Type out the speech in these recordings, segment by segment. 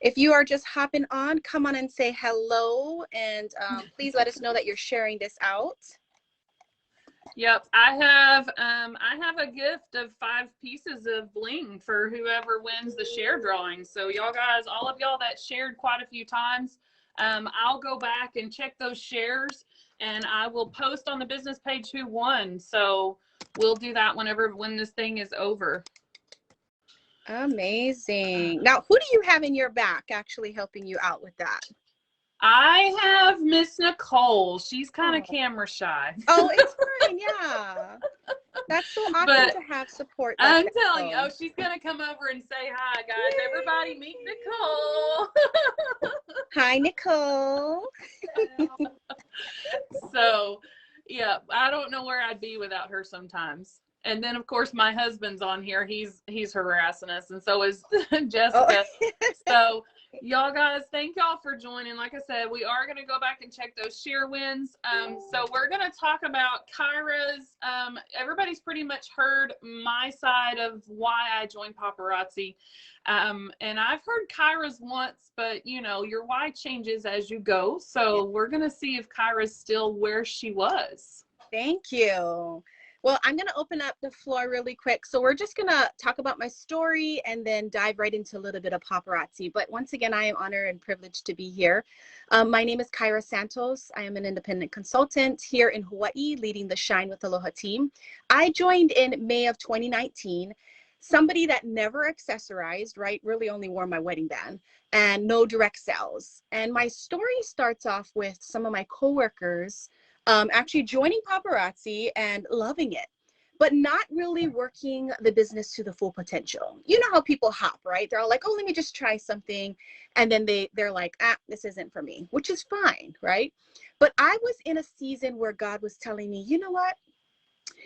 If you are just hopping on, come on and say hello, and please let us know that you're sharing this out. Yep, I have a gift of 5 pieces of bling for whoever wins the share drawing. So y'all guys, all of y'all that shared quite a few times, I'll go back and check those shares, and I will post on the business page who won. So we'll do that when this thing is over. Amazing. Now, who do you have in your back actually helping you out with that? I have Miss Nicole. She's kind of camera shy. Oh, it's fine. Yeah. That's so awesome to have support. Like I'm telling you, she's going to come over and say hi, guys. Yay. Everybody meet Nicole. Hi, Nicole. So, yeah, I don't know where I'd be without her sometimes. And then, of course, my husband's on here. He's harassing us, and so is Jessica. Oh. So, y'all guys, thank y'all for joining. Like I said, we are going to go back and check those share wins. So we're going to talk about Kyra's. Everybody's pretty much heard my side of why I joined Paparazzi. And I've heard Kyra's once, but you know, your why changes as you go. So we're going to see if Kyra's still where she was. Thank you. Well, I'm going to open up the floor really quick. So we're just going to talk about my story and then dive right into a little bit of paparazzi. But once again, I am honored and privileged to be here. My name is Kyra Santos. I am an independent consultant here in Hawaii, leading the Shine with Aloha team. I joined in May of 2019. Somebody that never accessorized, right? Really only wore my wedding band and no direct sales. And my story starts off with some of my coworkers actually joining paparazzi and loving it, but not really working the business to the full potential. You know how people hop, right? They're all like, oh, let me just try something. And then they're like, this isn't for me, which is fine, right? But I was in a season where God was telling me, you know what?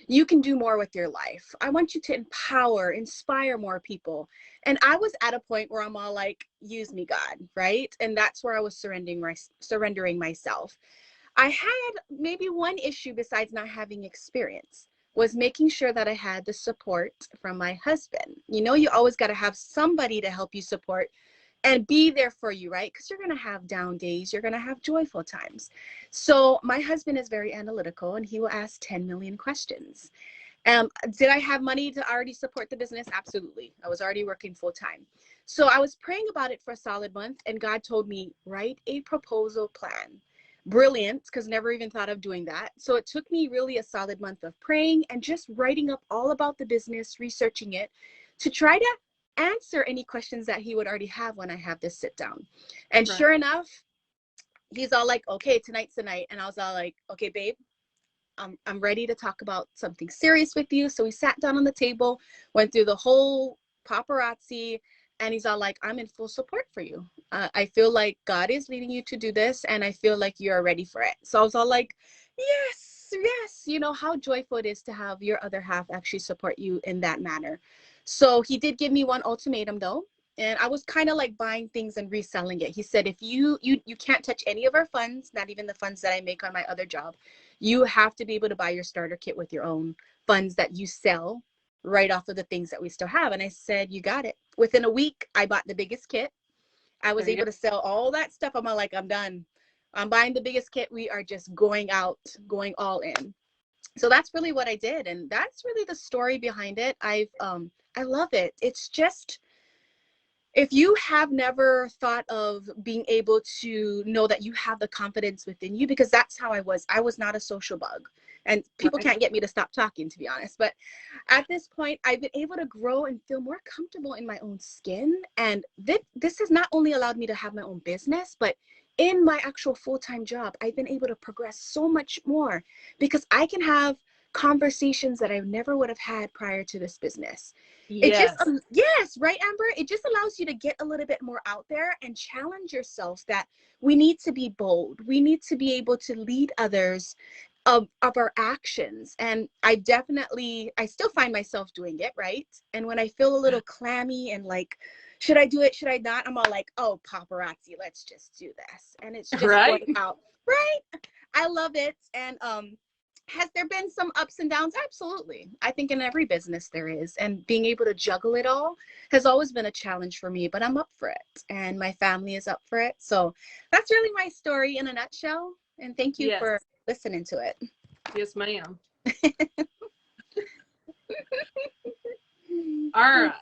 You can do more with your life. I want you to empower, inspire more people. And I was at a point where I'm all like, use me, God, right? And that's where I was surrendering myself. I had maybe one issue besides not having experience was making sure that I had the support from my husband. You know, you always got to have somebody to help you support and be there for you, right? Because you're going to have down days. You're going to have joyful times. So my husband is very analytical and he will ask 10 million questions. Did I have money to already support the business? Absolutely. I was already working full time. So I was praying about it for a solid month and God told me, write a proposal plan. Brilliant, because never even thought of doing that. So it took me really a solid month of praying and just writing up all about the business, researching it to try to answer any questions that he would already have when I have this sit down. And sure enough, he's all like, okay, tonight's the night. And I was all like, okay, babe, I'm ready to talk about something serious with you. So we sat down on the table, went through the whole paparazzi, and he's all like, I'm in full support for you. I feel like God is leading you to do this, and I feel like you're ready for it. So I was all like, yes, yes. You know how joyful it is to have your other half actually support you in that manner. So he did give me one ultimatum though. And I was kind of like buying things and reselling it. He said, if you can't touch any of our funds, not even the funds that I make on my other job, you have to be able to buy your starter kit with your own funds that you sell right off of the things that we still have. And I said, you got it. Within a week, I bought the biggest kit. I was able to sell all that stuff. I'm like, I'm done. I'm buying the biggest kit. We are just going out, going all in. So that's really what I did. And that's really the story behind it. I love it. It's just, if you have never thought of being able to know that you have the confidence within you, because that's how I was not a social bug. And people can't get me to stop talking, to be honest. But at this point, I've been able to grow and feel more comfortable in my own skin. And this has not only allowed me to have my own business, but in my actual full-time job, I've been able to progress so much more because I can have conversations that I never would have had prior to this business. Yes. Yes, right, Amber? It just allows you to get a little bit more out there and challenge yourself that we need to be bold. We need to be able to lead others of our actions. And I still find myself doing it, right? And when I feel a little clammy and like, should I do it? Should I not? I'm all like, oh, paparazzi, let's just do this. And it's just going out, right? I love it. And Has there been some ups and downs? Absolutely. I think in every business there is. And being able to juggle it all has always been a challenge for me, but I'm up for it. And my family is up for it. So that's really my story in a nutshell. And thank you for listening to it. Yes, ma'am. All right.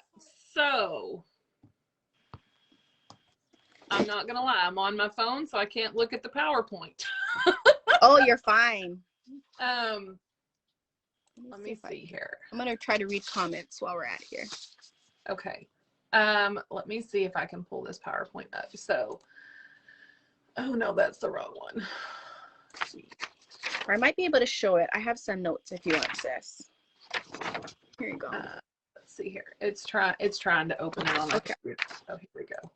So I'm not going to lie. I'm on my phone, so I can't look at the PowerPoint. Oh, you're fine. Let me see here. I'm going to try to read comments while we're at here. Okay. Let me see if I can pull this PowerPoint up. So, oh no, that's the wrong one. Let's see. Or I might be able to show it. I have some notes if you want, sis. Here you go. Let's see here. It's trying to open it on my computer. Oh, here we go.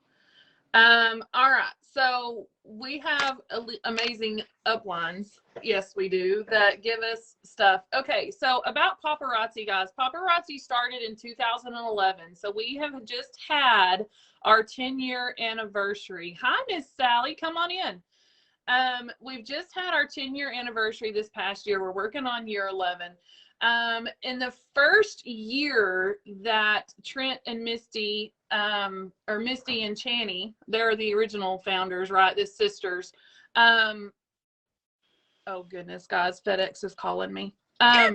All right. So we have amazing uplines. Yes, we do, that give us stuff. Okay. So about Paparazzi, guys, Paparazzi started in 2011. So we have just had our 10-year anniversary. Hi, Miss Sally. Come on in. We've just had our 10-year anniversary this past year. We're working on year 11. In the first year that Trent and Misty, or Misty and Channy, they're the original founders, right? The sisters. Oh goodness, guys, FedEx is calling me. They've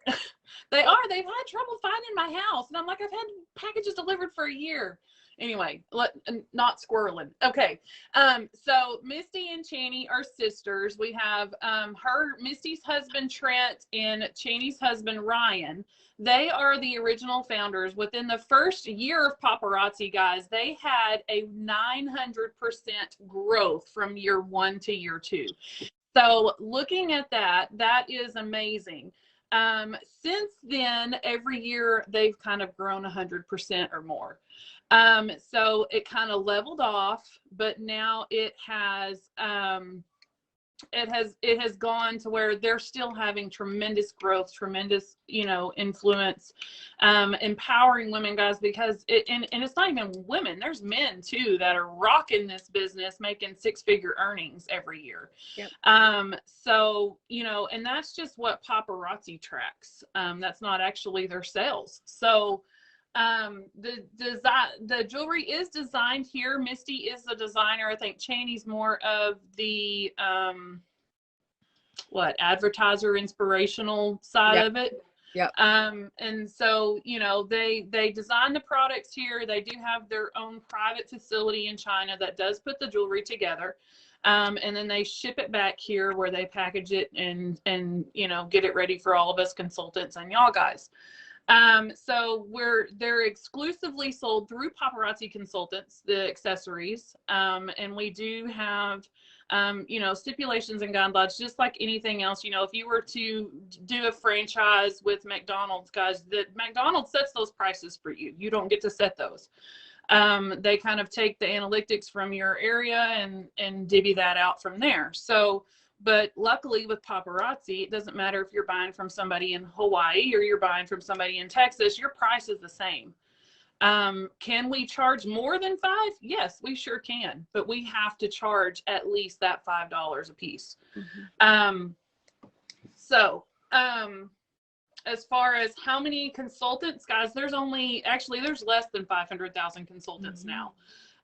had trouble finding my house. And I'm like, I've had packages delivered for a year. Anyway, not squirreling. Okay. So Misty and Channy are sisters. We have Misty's husband, Trent, and Channy's husband, Ryan. They are the original founders. Within the first year of Paparazzi, guys, they had a 900% growth from year 1 to year 2. So looking at that, that is amazing. Since then, every year they've kind of grown 100% or more. So it kind of leveled off, but now it has gone to where they're still having tremendous growth, tremendous, influence, empowering women, guys, because and it's not even women, there's men too that are rocking this business, making 6-figure earnings every year. Yep. So, and that's just what Paparazzi tracks. That's not actually their sales. So, the jewelry is designed here. Misty is the designer. I think Chaney's more of the advertiser, inspirational side of it. Yeah. And so, they design the products here. They do have their own private facility in China that does put the jewelry together. And then they ship it back here where they package it and get it ready for all of us consultants and y'all guys. So they're exclusively sold through Paparazzi Consultants, the accessories. And we do have, stipulations and guidelines, just like anything else. If you were to do a franchise with McDonald's, guys, that McDonald's sets those prices for you. You don't get to set those. They kind of take the analytics from your area and divvy that out from there. So, but luckily with Paparazzi, it doesn't matter if you're buying from somebody in Hawaii or you're buying from somebody in Texas, your price is the same. Can we charge more than $5? Yes, we sure can, but we have to charge at least that $5 a piece. Mm-hmm. As far as how many consultants, guys, there's less than 500,000 consultants now.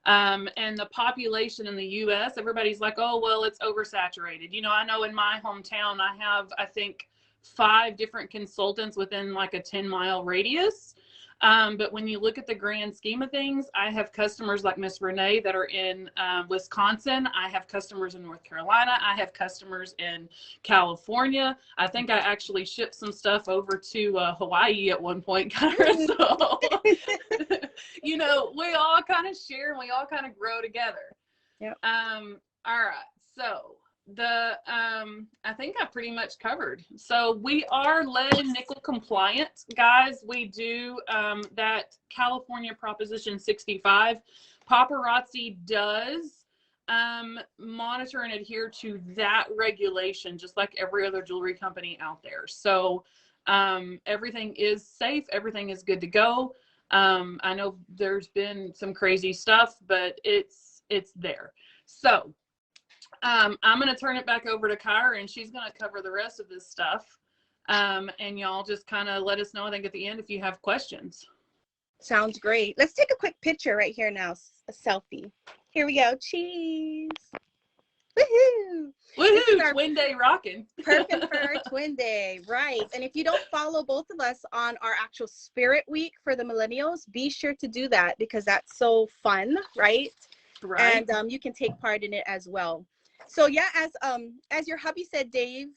And the population in the US, everybody's like, oh, well, it's oversaturated. I know in my hometown, I have, I think, 5 different consultants within like a 10-mile radius. But when you look at the grand scheme of things, I have customers like Miss Renee that are in Wisconsin. I have customers in North Carolina. I have customers in California. I think I actually shipped some stuff over to Hawaii at one point, Kyra. So, we all kind of share and we all kind of grow together. Yep. All right. So I think I pretty much covered. So we are lead and nickel compliant, guys. We do that California Proposition 65. Paparazzi does monitor and adhere to that regulation, just like every other jewelry company out there. So everything is safe. Everything is good to go. I know there's been some crazy stuff, but it's there. So I'm going to turn it back over to Kyra, and she's going to cover the rest of this stuff. And y'all just kind of let us know, I think, at the end if you have questions. Sounds great. Let's take a quick picture right here now, a selfie. Here we go. Cheese. Woohoo! Woohoo! Twin day rocking. Perfect for our twin day, right? And if you don't follow both of us on our actual Spirit Week for the millennials, be sure to do that because that's so fun, right? Right. And you can take part in it as well. So yeah, as your hubby said, Dave,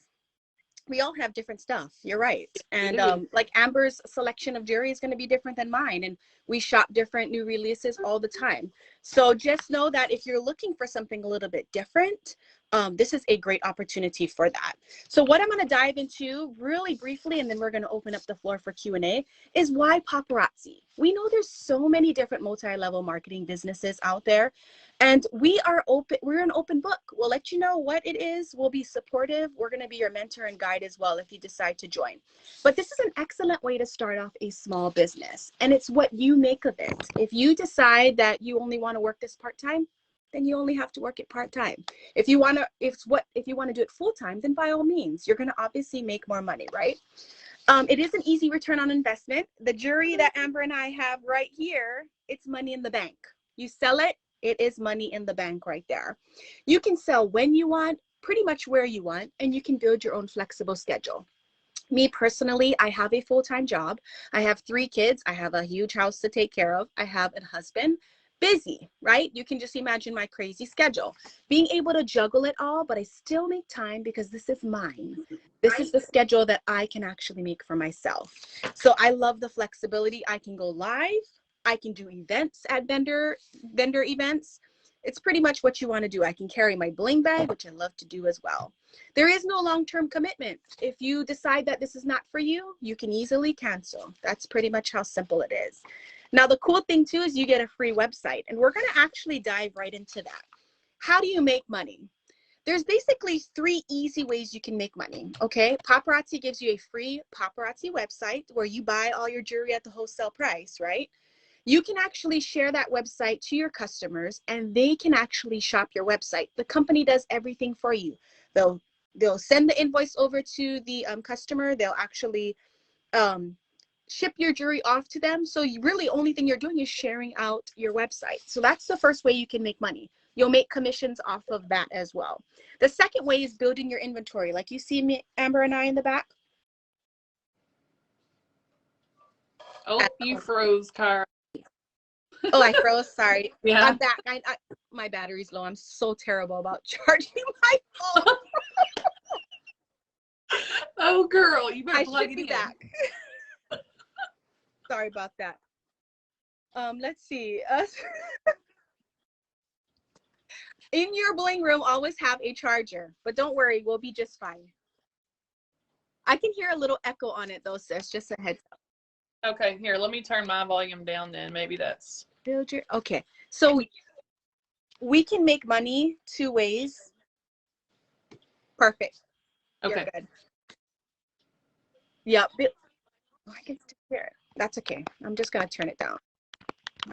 we all have different stuff. You're right. And like Amber's selection of jewelry is going to be different than mine. And we shop different new releases all the time. So just know that if you're looking for something a little bit different, this is a great opportunity for that. So what I'm going to dive into really briefly, and then we're going to open up the floor for Q&A, is why paparazzi. We know there's so many different multi-level marketing businesses out there, and we're an open book. We'll let you know what it is. We'll be supportive. We're going to be your mentor and guide as well if you decide to join. But this is an excellent way to start off a small business, and it's what you make of it. If you decide that you only want to work this part-time, then you only have to work it part-time. If you want to do it full-time, then by all means, you're going to obviously make more money, right? It is an easy return on investment. The jewelry that Amber and I have right here, it's money in the bank. You sell it, it is money in the bank right there. You can sell when you want, pretty much where you want, and you can build your own flexible schedule. Me personally, I have a full-time job. I have 3 kids. I have a huge house to take care of. I have a husband. Busy, right? You can just imagine my crazy schedule. Being able to juggle it all, but I still make time because this is mine. This is the schedule that I can actually make for myself. So I love the flexibility. I can go live. I can do events at vendor events. It's pretty much what you want to do. I can carry my bling bag, which I love to do as well. There is no long-term commitment. If you decide that this is not for you, you can easily cancel. That's pretty much how simple it is. Now, the cool thing too is you get a free website, and we're going to actually dive right into that. How do you make money? There's basically 3 easy ways you can make money, okay? Paparazzi gives you a free paparazzi website where you buy all your jewelry at the wholesale price, right? You can actually share that website to your customers, and they can actually shop your website. The company does everything for you. They'll send the invoice over to the customer. They'll actually ship your jewelry off to them. So you really only thing you're doing is sharing out your website. So that's the first way you can make money. You'll make commissions off of that as well. The second way is building your inventory. Like you see me, Amber and I in the back. Oh, you froze, Kyra. Oh, I froze. Sorry. Yeah. I'm back. My battery's low. I'm so terrible about charging my phone. Oh, girl, you better plug it in. Back. Sorry about that. Let's see. In your bling room, always have a charger, but don't worry, we'll be just fine. I can hear a little echo on it though, sis. Just a heads up. Okay, here, let me turn my volume down then. Maybe that's... Okay, so we can make money 2 ways. Perfect. Okay. You're good. Yep. I can still hear it. That's okay. I'm just going to turn it down.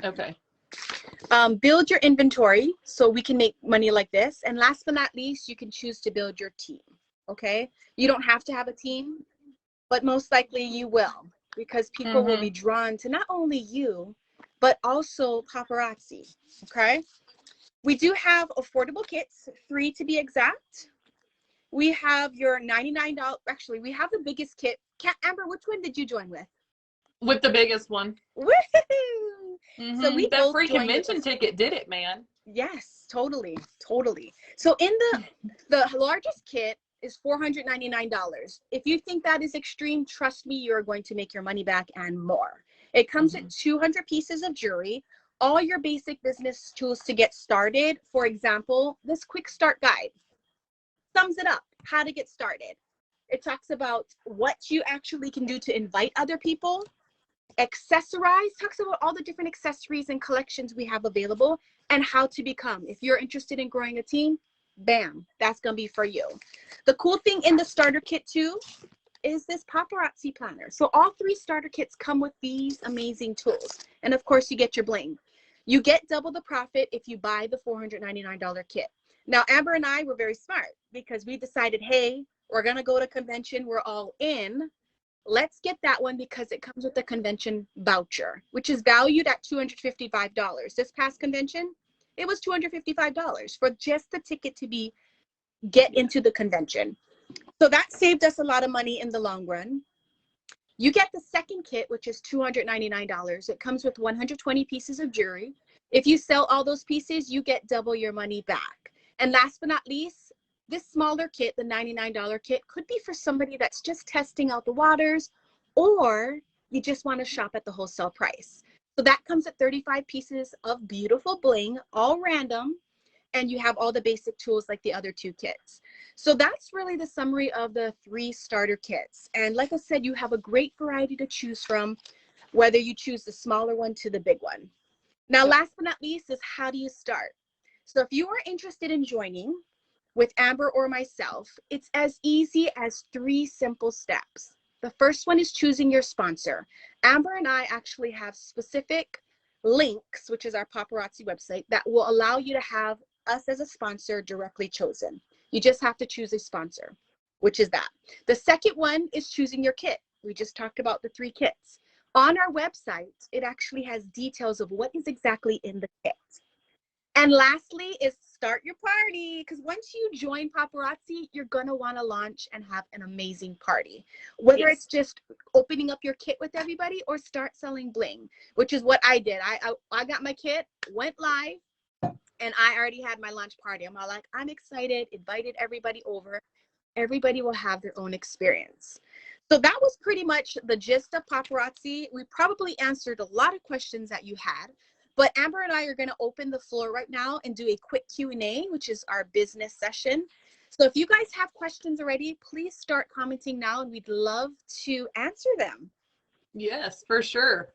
Okay. Build your inventory so we can make money like this. And last but not least, you can choose to build your team. Okay. You don't have to have a team, but most likely you will, because people will be drawn to not only you, but also paparazzi. Okay. We do have affordable kits, 3 to be exact. We have your $99. Actually, we have the biggest kit. Amber, which one did you join with? With the biggest one. Woohoo! So that free convention ticket did it, man. Yes, totally. So in the largest kit is $499. If you think that is extreme, trust me, you're going to make your money back and more. It comes with 200 pieces of jewelry, all your basic business tools to get started. For example, this quick start guide sums it up, how to get started. It talks about what you actually can do to invite other people. Accessorize talks about all the different accessories and collections we have available and how to become. If you're interested in growing a team, bam, that's going to be for you. The cool thing in the starter kit too is this paparazzi planner. So all 3 starter kits come with these amazing tools. And of course you get your bling. You get double the profit if you buy the $499 kit. Now, Amber and I were very smart because we decided, hey, we're going to go to convention. We're all in. Let's get that one because it comes with a convention voucher, which is valued at $255. This past convention, it was $255 for just the ticket to get into the convention. So that saved us a lot of money in the long run. You get the second kit, which is $299. It comes with 120 pieces of jewelry. If you sell all those pieces, you get double your money back. And last but not least, this smaller kit, the $99 kit, could be for somebody that's just testing out the waters, or you just want to shop at the wholesale price. So that comes at 35 pieces of beautiful bling, all random, and you have all the basic tools like the other two kits. So that's really the summary of the 3 starter kits. And like I said, you have a great variety to choose from, whether you choose the smaller one to the big one. Now, last but not least is how do you start? So if you are interested in joining with Amber or myself, it's as easy as 3 simple steps. The first one is choosing your sponsor. Amber and I actually have specific links, which is our Paparazzi website, that will allow you to have us as a sponsor directly chosen. You just have to choose a sponsor, which is that. The second one is choosing your kit. We just talked about the 3 kits. On our website, it actually has details of what is exactly in the kit. And lastly is start your party, because once you join Paparazzi, you're going to want to launch and have an amazing party. Whether it's just opening up your kit with everybody or start selling bling, which is what I did. I got my kit, went live, and I already had my launch party. I'm all like, I'm excited, invited everybody over. Everybody will have their own experience. So that was pretty much the gist of Paparazzi. We probably answered a lot of questions that you had. But Amber and I are going to open the floor right now and do a quick Q&A, which is our business session. So if you guys have questions already, please start commenting now, and we'd love to answer them. Yes, for sure.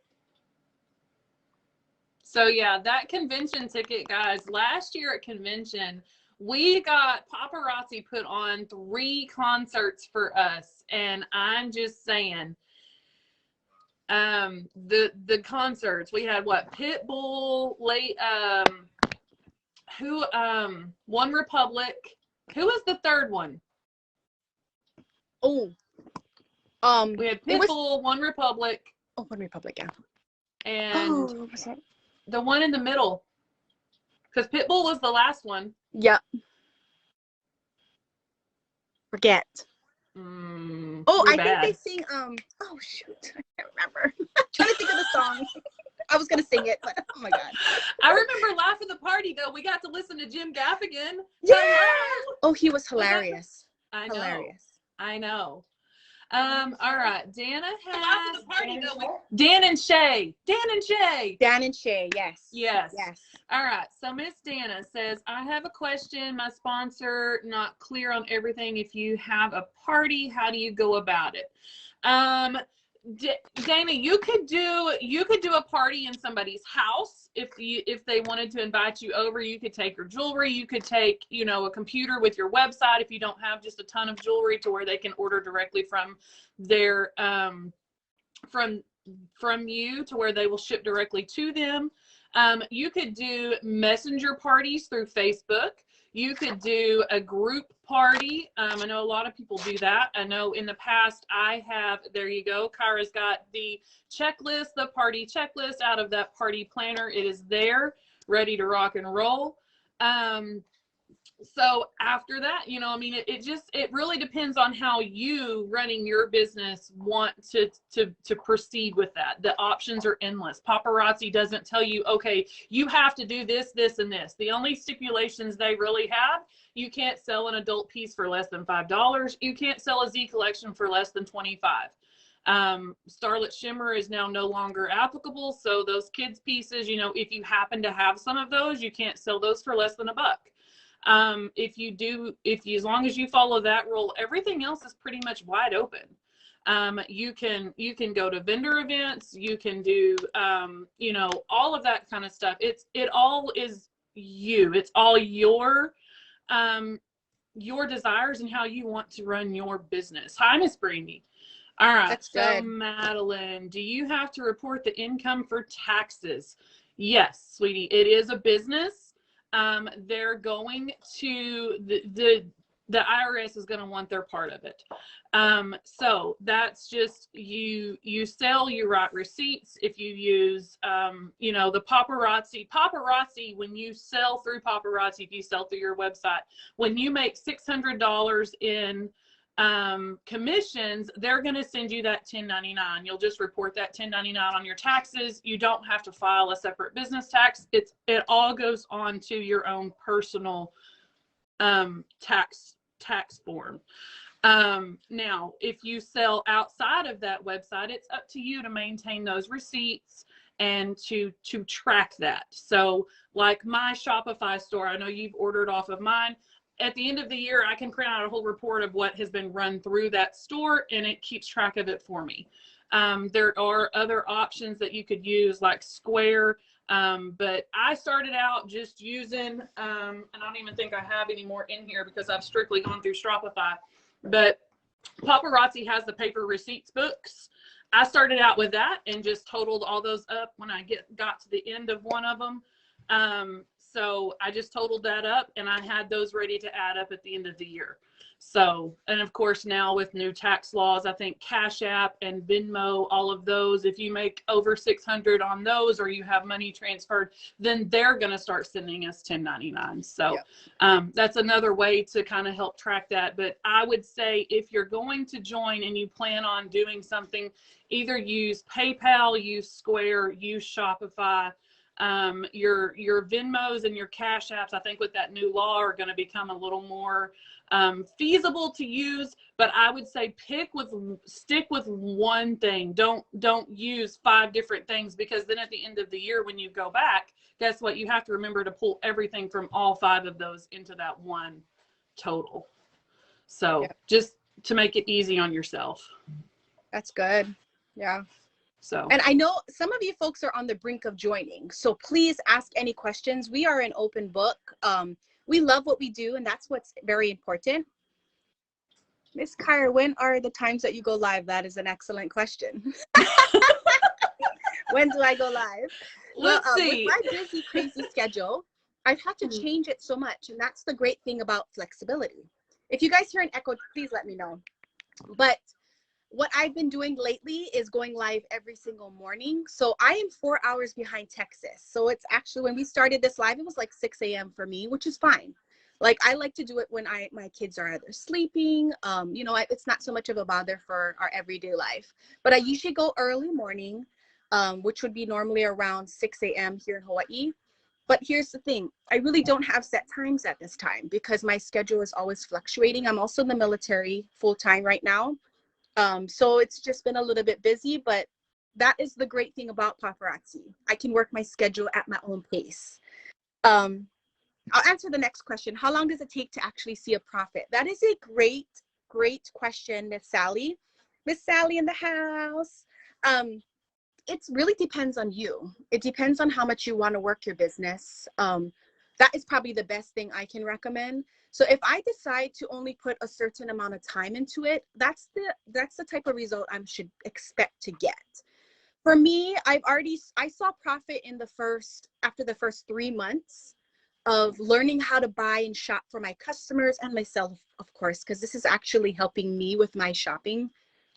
So yeah, that convention ticket, guys, last year at convention, we got Paparazzi put on 3 concerts for us. And I'm just saying, the concerts, we had what, Pitbull, One Republic. Who was the third one? Oh, we had Pitbull, One Republic. Oh, One Republic, yeah. And what was that? The one in the middle, because Pitbull was the last one. Yep. Forget. I think they sing, oh shoot, I can't remember. I'm trying to think of the song. I was going to sing it, but oh my God. I remember Laugh at the Party, though. We got to listen to Jim Gaffigan. Yeah. Oh, he was hilarious. I know. Hilarious. I know. All right. Dana has Dan and Shay. Dan and Shay, yes. Yes. All right. So Miss Dana says, I have a question. My sponsor not clear on everything. If you have a party, how do you go about it? Dana, you could do a party in somebody's house if they wanted to invite you over. You could take your jewelry. You could take, a computer with your website if you don't have just a ton of jewelry to where they can order directly from their from you to where they will ship directly to them. You could do messenger parties through Facebook. You could do a group party. I know a lot of people do that. I know in the past there you go. Kyra's got the checklist, the party checklist out of that party planner. It is there, ready to rock and roll. So after that, it really depends on how you running your business want to proceed with that. The options are endless. Paparazzi doesn't tell you, okay, you have to do this, this, and this. The only stipulations they really have, you can't sell an adult piece for less than $5. You can't sell a Z collection for less than $25. Starlit Shimmer is now no longer applicable. So those kids pieces, if you happen to have some of those, you can't sell those for less than $1. As long as you follow that rule, everything else is pretty much wide open. You can go to vendor events, you can do, all of that kind of stuff. It all is you. It's all your desires and how you want to run your business. Hi, Miss Brandy. All right. That's so good. Madeline, do you have to report the income for taxes? Yes, sweetie, it is a business. they're going to, the IRS is going to want their part of it. So that's just, you sell, you write receipts. If you use, you know, the paparazzi, when you sell through Paparazzi, if you sell through your website, when you make $600 in commissions, they're going to send you that 1099. You'll just report that 1099 on your taxes. You don't have to file a separate business tax. It all goes on to your own personal tax form. Now, if you sell outside of that website, it's up to you to maintain those receipts and to track that. So like my Shopify store, I know you've ordered off of mine. At the end of the year, I can print out a whole report of what has been run through that store, and it keeps track of it for me. There are other options that you could use like Square, but I started out just using, and I don't even think I have any more in here because I've strictly gone through Shopify, but Paparazzi has the paper receipts books. I started out with that and just totaled all those up when I got to the end of one of them. So I just totaled that up and I had those ready to add up at the end of the year. So, and of course now with new tax laws, I think Cash App and Venmo, all of those, if you make over 600 on those or you have money transferred, then they're going to start sending us 1099s. So that's another way to kind of help track that. But I would say if you're going to join and you plan on doing something, either use PayPal, use Square, use Shopify. Your Venmos and your Cash Apps, I think with that new law, are going to become a little more feasible to use, but I would say stick with one thing. Don't use 5 different things, because then at the end of the year when you go back, guess what? You have to remember to pull everything from all 5 of those into that one total. So just to make it easy on yourself. That's good. Yeah. So, and I know some of you folks are on the brink of joining, so please ask any questions. We are an open book. We love what we do, and that's what's very important. Miss Kyra, when are the times that you go live? That is an excellent question. When do I go live? Let's see. With my busy, crazy schedule, I've had to change it so much, and that's the great thing about flexibility. If you guys hear an echo, please let me know. But what I've been doing lately is going live every single morning. So I am 4 hours behind Texas. So it's actually, when we started this live, it was like 6 a.m. for me, which is fine. Like I like to do it when my kids are either sleeping. You know, it's not so much of a bother for our everyday life. But I usually go early morning, which would be normally around 6 a.m. here in Hawaii. But here's the thing. I really don't have set times at this time because my schedule is always fluctuating. I'm also in the military full-time right now. So it's just been a little bit busy, but that is the great thing about Paparazzi. I can work my schedule at my own pace. I'll answer the next question. How long does it take to actually see a profit? That is a great, great question, Miss Sally. Miss Sally in the house. It really depends on you. It depends on how much you want to work your business. That is probably the best thing I can recommend. So if I decide to only put a certain amount of time into it, that's the type of result I should expect to get. For me, I saw profit after the first 3 months of learning how to buy and shop for my customers and myself, of course, because this is actually helping me with my shopping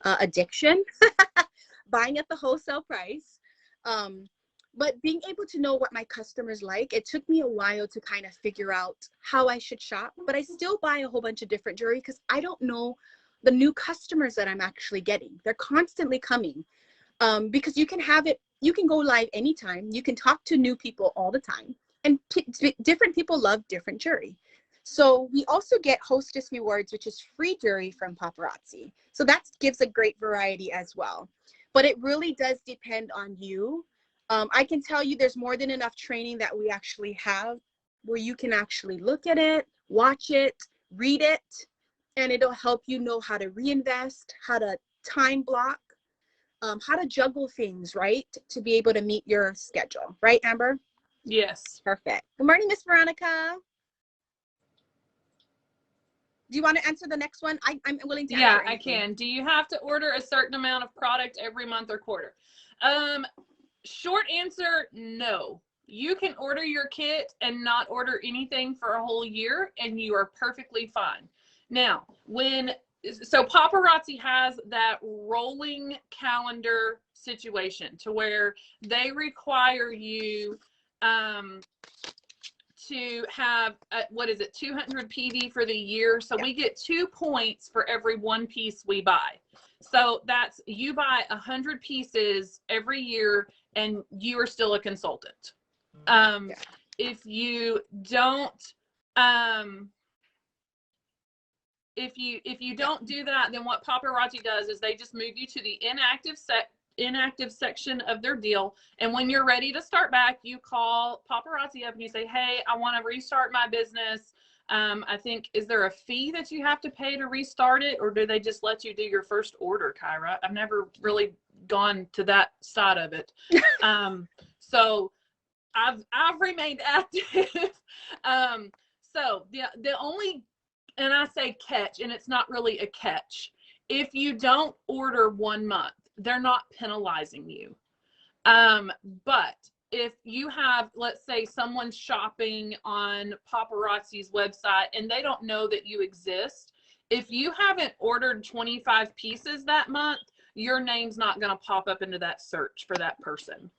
addiction, buying at the wholesale price. But being able to know what my customers like, it took me a while to kind of figure out how I should shop, but I still buy a whole bunch of different jewelry because I don't know the new customers that I'm actually getting. They're constantly coming because you can go live anytime. You can talk to new people all the time, and different people love different jewelry. So we also get Hostess Rewards, which is free jewelry from Paparazzi. So that gives a great variety as well. But it really does depend on you. I can tell you there's more than enough training that we actually have where you can actually look at it, watch it, read it, and it'll help you know how to reinvest, how to time block, how to juggle things, right? To be able to meet your schedule. Right, Amber? Yes. Perfect. Good morning, Miss Veronica. Do you want to answer the next one? I'm willing to answer anything. I can. Do you have to order a certain amount of product every month or quarter? Short answer, no. You can order your kit and not order anything for a whole year, and you are perfectly fine. Now, so Paparazzi has that rolling calendar situation to where they require you to have, 200 PD for the year. So we get 2 points for every 1 piece we buy. So that's, you buy 100 pieces every year and you are still a consultant. If you don't, if you don't do that, then what Paparazzi does is they just move you to the inactive section of their deal. And when you're ready to start back, you call Paparazzi up and you say, hey, I want to restart my business. I think, is there a fee that you have to pay to restart it, or do they just let you do your first order, Kyra? I've never really gone to that side of it. So I've remained active. So the only, and I say catch, and it's not really a catch, if you don't order 1 month, they're not penalizing you. But if you have, let's say someone's shopping on Paparazzi's website and they don't know that you exist, if you haven't ordered 25 pieces that month, your name's not going to pop up into that search for that person.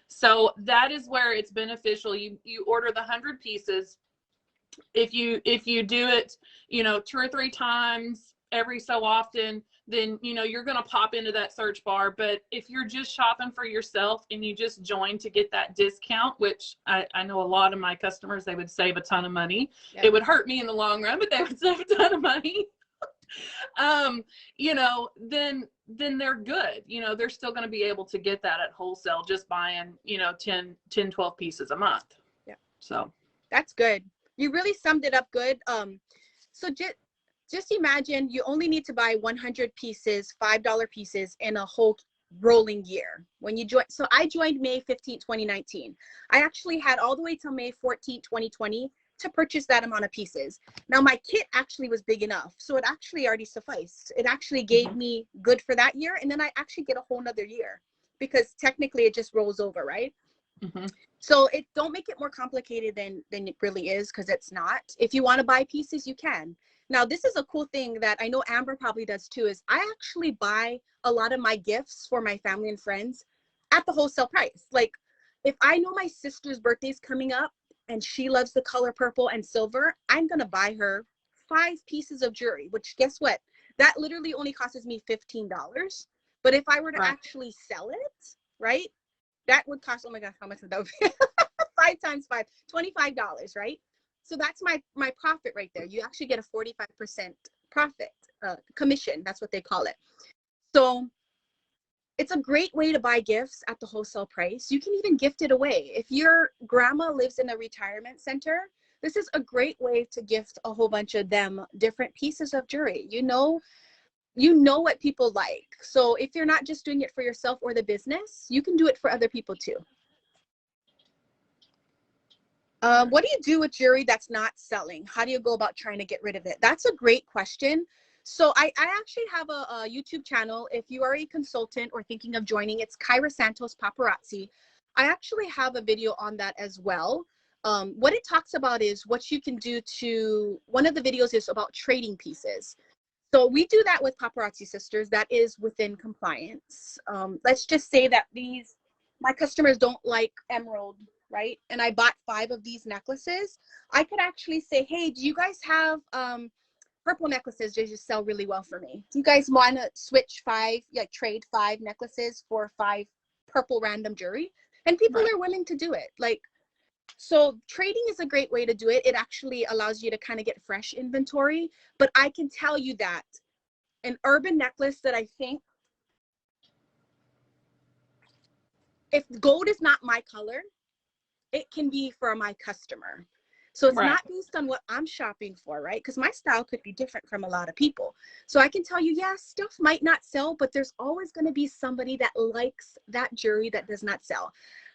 So that is where it's beneficial. You order the 100 pieces. If you do it, 2 or 3 times every so often, then, you're going to pop into that search bar. But if you're just shopping for yourself and you just join to get that discount, which I know a lot of my customers, they would save a ton of money. Yep. It would hurt me in the long run, but they would save a ton of money. Then they're good. They're still going to be able to get that at wholesale, just buying, 10, 12 pieces a month. Yeah. So that's good. You really summed it up good. So just imagine you only need to buy 100 pieces, $5 pieces in a whole rolling year. When you join, so I joined May 15, 2019. I actually had all the way till May 14, 2020 to purchase that amount of pieces. Now my kit actually was big enough, so it actually already sufficed. It actually gave me good for that year, and then I actually get a whole nother year because technically it just rolls over, right? Mm-hmm. So don't make it more complicated than it really is, because it's not. If you want to buy pieces, you can. Now, this is a cool thing that I know Amber probably does too, is I actually buy a lot of my gifts for my family and friends at the wholesale price. Like, if I know my sister's birthday's coming up and she loves the color purple and silver, I'm going to buy her 5 pieces of jewelry, which guess what? That literally only costs me $15. But if I were to actually sell it, right, that would cost, oh my gosh, how much would that be? 5 times 5, $25, right? So that's my profit right there. You actually get a 45% profit, commission. That's what they call it. So it's a great way to buy gifts at the wholesale price. You can even gift it away. If your grandma lives in a retirement center, this is a great way to gift a whole bunch of them different pieces of jewelry. You know what people like. So if you're not just doing it for yourself or the business, you can do it for other people too. What do you do with jewelry that's not selling? How do you go about trying to get rid of it? That's a great question. So I actually have a YouTube channel. If you are a consultant or thinking of joining, it's Kyra Santos Paparazzi. I actually have a video on that as well. What it talks about is what you can do to, one of the videos is about trading pieces. So we do that with Paparazzi Sisters. That is within compliance. Let's just say that my customers don't like emerald, right? And I bought 5 of these necklaces. I could actually say, hey, do you guys have purple necklaces? They just sell really well for me. Do you guys want to switch trade 5 necklaces for 5 purple random jewelry? And people are willing to do it. Like, so trading is a great way to do it. It actually allows you to kind of get fresh inventory. But I can tell you that an urban necklace that I think, if gold is not my color, it can be for my customer. So it's not based on what I'm shopping for, right? Because my style could be different from a lot of people. So I can tell you, yeah, stuff might not sell, but there's always going to be somebody that likes that jewelry that does not sell.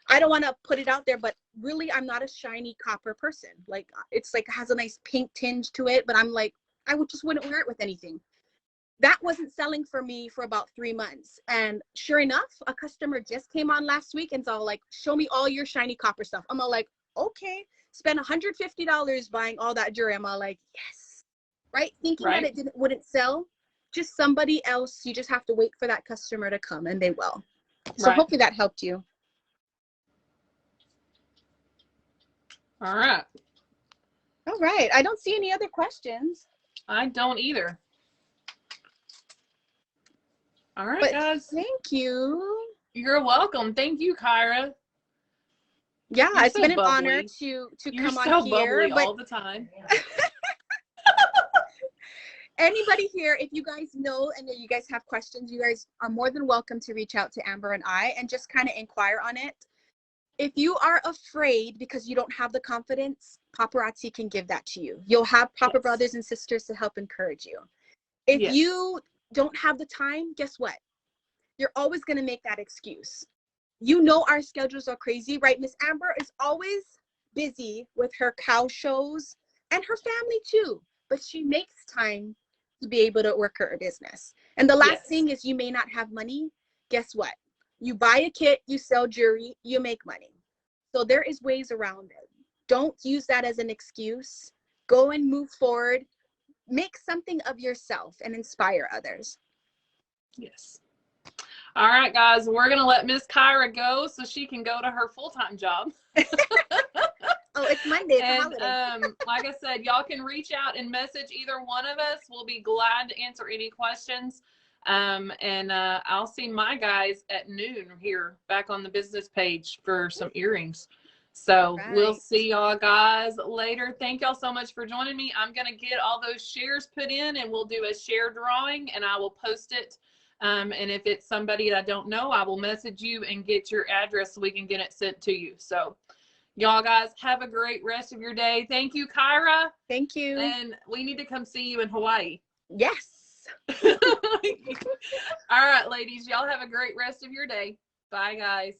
I don't want to put it out there, but really, I'm not a shiny copper person. Like, it's like, has a nice pink tinge to it, but I'm like, I just wouldn't wear it with anything. that wasn't selling for me for about 3 months. And sure enough, a customer just came on last week and so like, show me all your shiny copper stuff. I'm all like, okay, spend $150 buying all that jewelry. I'm all like, yes, right? Thinking that it wouldn't sell. Just somebody else. You just have to wait for that customer to come and they will. So hopefully that helped you. All right. All right. I don't see any other questions. I don't either. All right, guys. Thank you. You're welcome. Thank you, Kyra. Yeah, it's been an honor to come on here. You're so bubbly all the time. Anybody here, if you guys know and you guys have questions, you guys are more than welcome to reach out to Amber and I and just kind of inquire on it. If you are afraid because you don't have the confidence, Paparazzi can give that to you. You'll have Papa brothers and sisters to help encourage you. If you don't have the time, guess what? You're always going to make that excuse. You know our schedules are crazy, right? Miss Amber is always busy with her cow shows and her family too, but she makes time to be able to work her business. And the last thing is you may not have money. Guess what? You buy a kit, you sell jewelry, you make money. So there is ways around it. Don't use that as an excuse. Go and move forward. Make something of yourself and inspire others. Yes. All right, guys, we're going to let Miss Kyra go so she can go to her full-time job. Oh, it's Monday. And like I said, y'all can reach out and message either one of us. We'll be glad to answer any questions. And I'll see my guys at noon here back on the business page for some earrings. So we'll see y'all guys later. Thank y'all so much for joining me. I'm going to get all those shares put in and we'll do a share drawing and I will post it. And if it's somebody that I don't know, I will message you and get your address so we can get it sent to you. So y'all guys have a great rest of your day. Thank you, Kyra. Thank you. And we need to come see you in Hawaii. Yes. All right, ladies, y'all have a great rest of your day. Bye, guys.